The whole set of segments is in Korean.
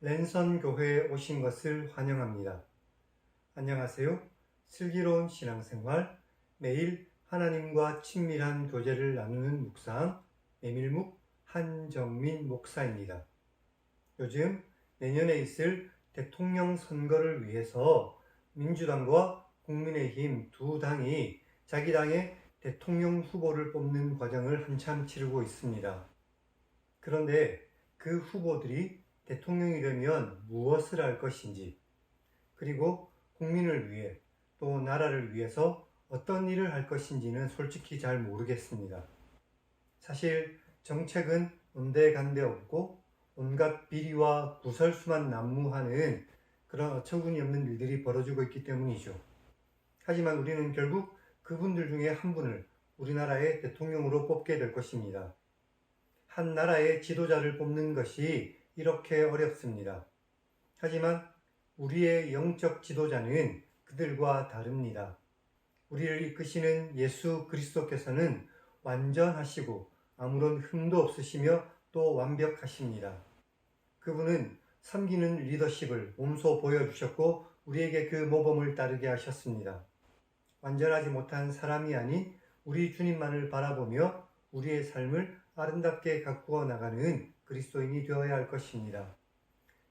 랜선 교회에 오신 것을 환영합니다. 안녕하세요. 슬기로운 신앙생활, 매일 하나님과 친밀한 교제를 나누는 묵상, 메밀묵 한정민 목사입니다. 요즘 내년에 있을 대통령 선거를 위해서 민주당과 국민의힘 두 당이 자기 당의 대통령 후보를 뽑는 과정을 한참 치르고 있습니다. 그런데 그 후보들이 대통령이 되면 무엇을 할 것인지, 그리고 국민을 위해 또 나라를 위해서 어떤 일을 할 것인지는 솔직히 잘 모르겠습니다. 사실 정책은 온데간데 없고 온갖 비리와 구설수만 난무하는 그런 어처구니없는 일들이 벌어지고 있기 때문이죠. 하지만 우리는 결국 그분들 중에 한 분을 우리나라의 대통령으로 뽑게 될 것입니다. 한 나라의 지도자를 뽑는 것이 이렇게 어렵습니다. 하지만 우리의 영적 지도자는 그들과 다릅니다. 우리를 이끄시는 예수 그리스도께서는 완전하시고 아무런 흠도 없으시며 또 완벽하십니다. 그분은 섬기는 리더십을 몸소 보여주셨고 우리에게 그 모범을 따르게 하셨습니다. 완전하지 못한 사람이 아닌 우리 주님만을 바라보며 우리의 삶을 아름답게 가꾸어 나가는 그리스도인이 되어야 할 것입니다.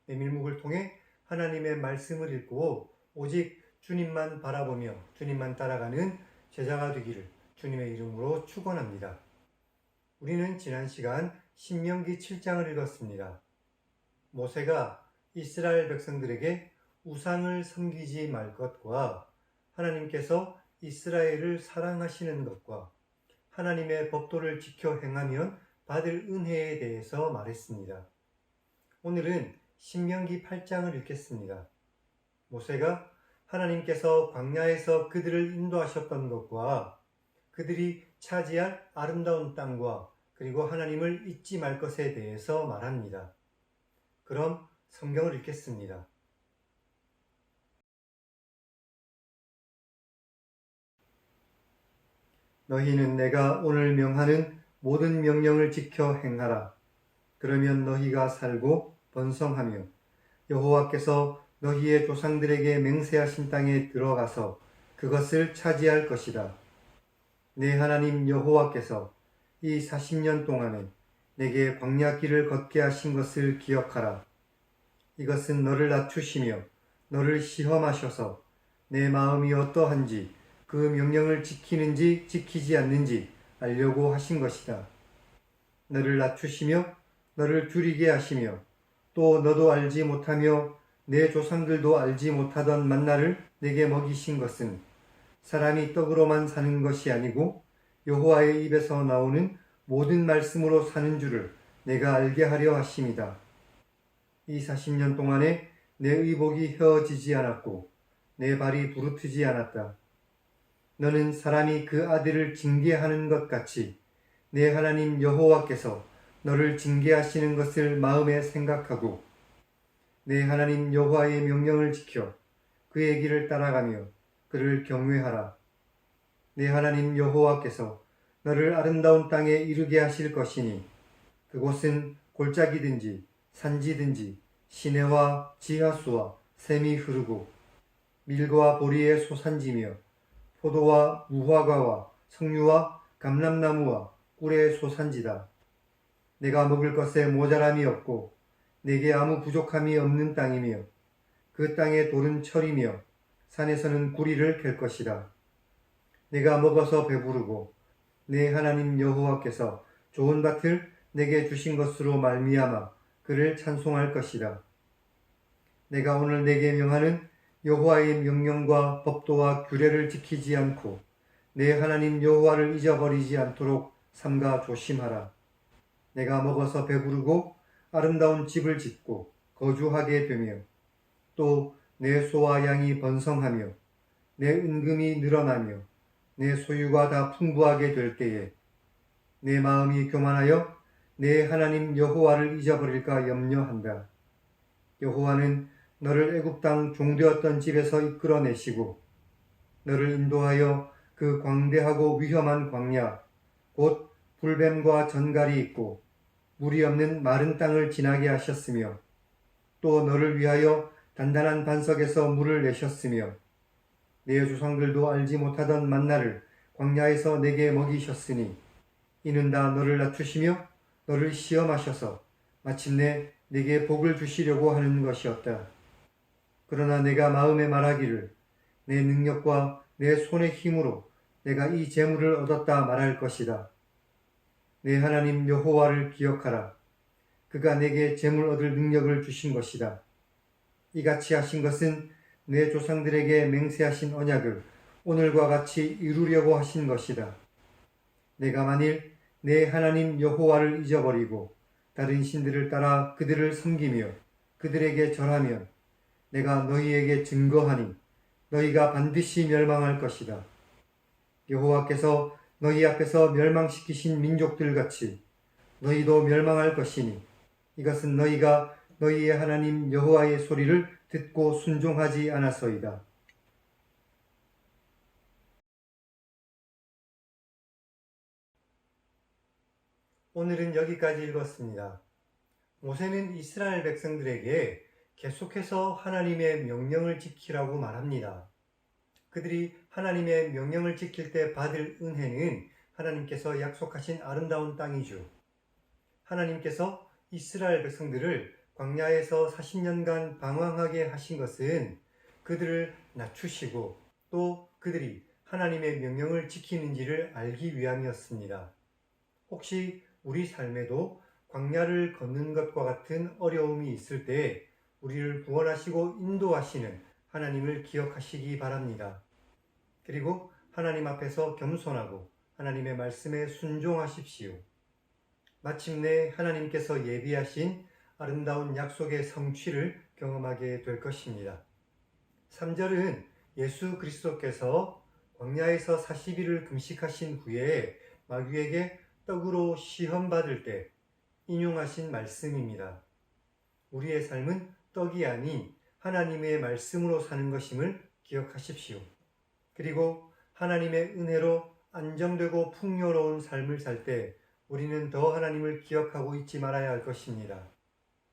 메밀묵을 통해 하나님의 말씀을 읽고 오직 주님만 바라보며 주님만 따라가는 제자가 되기를 주님의 이름으로 축원합니다. 우리는 지난 시간 신명기 7장을 읽었습니다. 모세가 이스라엘 백성들에게 우상을 섬기지 말 것과 하나님께서 이스라엘을 사랑하시는 것과 하나님의 법도를 지켜 행하면 받을 은혜에 대해서 말했습니다. 오늘은 신명기 8장을 읽겠습니다. 모세가 하나님께서 광야에서 그들을 인도하셨던 것과 그들이 차지할 아름다운 땅과 그리고 하나님을 잊지 말 것에 대해서 말합니다. 그럼 성경을 읽겠습니다. 너희는 내가 오늘 명하는 모든 명령을 지켜 행하라. 그러면 너희가 살고 번성하며 여호와께서 너희의 조상들에게 맹세하신 땅에 들어가서 그것을 차지할 것이다. 내 하나님 여호와께서 이 40년 동안에 내게 광야 길을 걷게 하신 것을 기억하라. 이것은 너를 낮추시며 너를 시험하셔서 내 마음이 어떠한지 그 명령을 지키는지 지키지 않는지 알려고 하신 것이다. 너를 낮추시며 너를 줄이게 하시며 또 너도 알지 못하며 내 조상들도 알지 못하던 만나를 내게 먹이신 것은 사람이 떡으로만 사는 것이 아니고 여호와의 입에서 나오는 모든 말씀으로 사는 줄을 내가 알게 하려 하심이다. 이 40년 동안에 내 의복이 휘어지지 않았고 내 발이 부르트지 않았다. 너는 사람이 그 아들을 징계하는 것 같이 내 하나님 여호와께서 너를 징계하시는 것을 마음에 생각하고 내 하나님 여호와의 명령을 지켜 그의 길을 따라가며 그를 경외하라. 내 하나님 여호와께서 너를 아름다운 땅에 이르게 하실 것이니 그곳은 골짜기든지 산지든지 시내와 지하수와 샘이 흐르고 밀과 보리의 소산지며 포도와 무화과와 석류와 감람나무와 꿀의 소산지다. 내가 먹을 것에 모자람이 없고 내게 아무 부족함이 없는 땅이며 그 땅의 돌은 철이며 산에서는 구리를 캘 것이다. 내가 먹어서 배부르고 내 하나님 여호와께서 좋은 밭을 내게 주신 것으로 말미암아 그를 찬송할 것이다. 내가 오늘 내게 명하는 여호와의 명령과 법도와 규례를 지키지 않고 내 하나님 여호와를 잊어버리지 않도록 삼가 조심하라. 내가 먹어서 배부르고 아름다운 집을 짓고 거주하게 되며 또 내 소와 양이 번성하며 내 은금이 늘어나며 내 소유가 다 풍부하게 될 때에 내 마음이 교만하여 내 하나님 여호와를 잊어버릴까 염려한다. 여호와는 너를 애굽 땅 종되었던 집에서 이끌어내시고 너를 인도하여 그 광대하고 위험한 광야 곧 불뱀과 전갈이 있고 물이 없는 마른 땅을 지나게 하셨으며 또 너를 위하여 단단한 반석에서 물을 내셨으며 내 조상들도 알지 못하던 만나를 광야에서 내게 먹이셨으니 이는 다 너를 낮추시며 너를 시험하셔서 마침내 내게 복을 주시려고 하는 것이었다. 그러나 내가 마음에 말하기를 내 능력과 내 손의 힘으로 내가 이 재물을 얻었다 말할 것이다. 내 하나님 여호와를 기억하라. 그가 내게 재물 얻을 능력을 주신 것이다. 이같이 하신 것은 내 조상들에게 맹세하신 언약을 오늘과 같이 이루려고 하신 것이다. 내가 만일 내 하나님 여호와를 잊어버리고 다른 신들을 따라 그들을 섬기며 그들에게 절하면 내가 너희에게 증거하니 너희가 반드시 멸망할 것이다. 여호와께서 너희 앞에서 멸망시키신 민족들 같이 너희도 멸망할 것이니 이것은 너희가 너희의 하나님 여호와의 소리를 듣고 순종하지 않았소이다. 오늘은 여기까지 읽었습니다. 모세는 이스라엘 백성들에게 계속해서 하나님의 명령을 지키라고 말합니다. 그들이 하나님의 명령을 지킬 때 받을 은혜는 하나님께서 약속하신 아름다운 땅이죠. 하나님께서 이스라엘 백성들을 광야에서 40년간 방황하게 하신 것은 그들을 낮추시고 또 그들이 하나님의 명령을 지키는지를 알기 위함이었습니다. 혹시 우리 삶에도 광야를 걷는 것과 같은 어려움이 있을 때 우리를 구원하시고 인도하시는 하나님을 기억하시기 바랍니다. 그리고 하나님 앞에서 겸손하고 하나님의 말씀에 순종하십시오. 마침내 하나님께서 예비하신 아름다운 약속의 성취를 경험하게 될 것입니다. 3절은 예수 그리스도께서 광야에서 40일을 금식하신 후에 마귀에게 떡으로 시험받을 때 인용하신 말씀입니다. 우리의 삶은 떡이 아닌 하나님의 말씀으로 사는 것임을 기억하십시오. 그리고 하나님의 은혜로 안정되고 풍요로운 삶을 살 때 우리는 더 하나님을 기억하고 잊지 말아야 할 것입니다.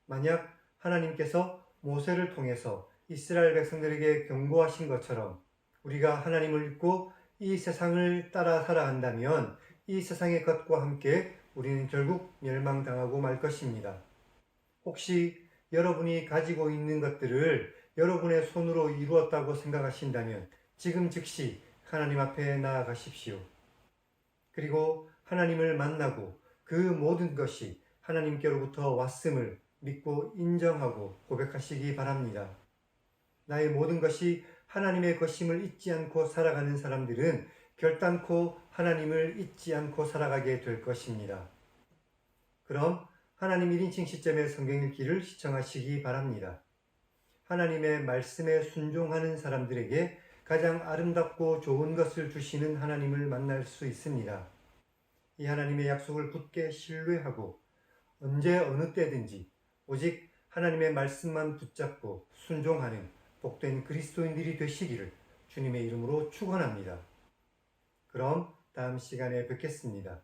만약 하나님께서 모세를 통해서 이스라엘 백성들에게 경고하신 것처럼 우리가 하나님을 잊고 이 세상을 따라 살아간다면 이 세상의 것과 함께 우리는 결국 멸망당하고 말 것입니다. 혹시 여러분이 가지고 있는 것들을 여러분의 손으로 이루었다고 생각하신다면 지금 즉시 하나님 앞에 나아가십시오. 그리고 하나님을 만나고 그 모든 것이 하나님께로부터 왔음을 믿고 인정하고 고백하시기 바랍니다. 나의 모든 것이 하나님의 것임을 잊지 않고 살아가는 사람들은 결단코 하나님을 잊지 않고 살아가게 될 것입니다. 그럼 하나님 1인칭 시점의 성경 읽기를 시청하시기 바랍니다. 하나님의 말씀에 순종하는 사람들에게 가장 아름답고 좋은 것을 주시는 하나님을 만날 수 있습니다. 이 하나님의 약속을 굳게 신뢰하고 언제 어느 때든지 오직 하나님의 말씀만 붙잡고 순종하는 복된 그리스도인들이 되시기를 주님의 이름으로 축원합니다. 그럼 다음 시간에 뵙겠습니다.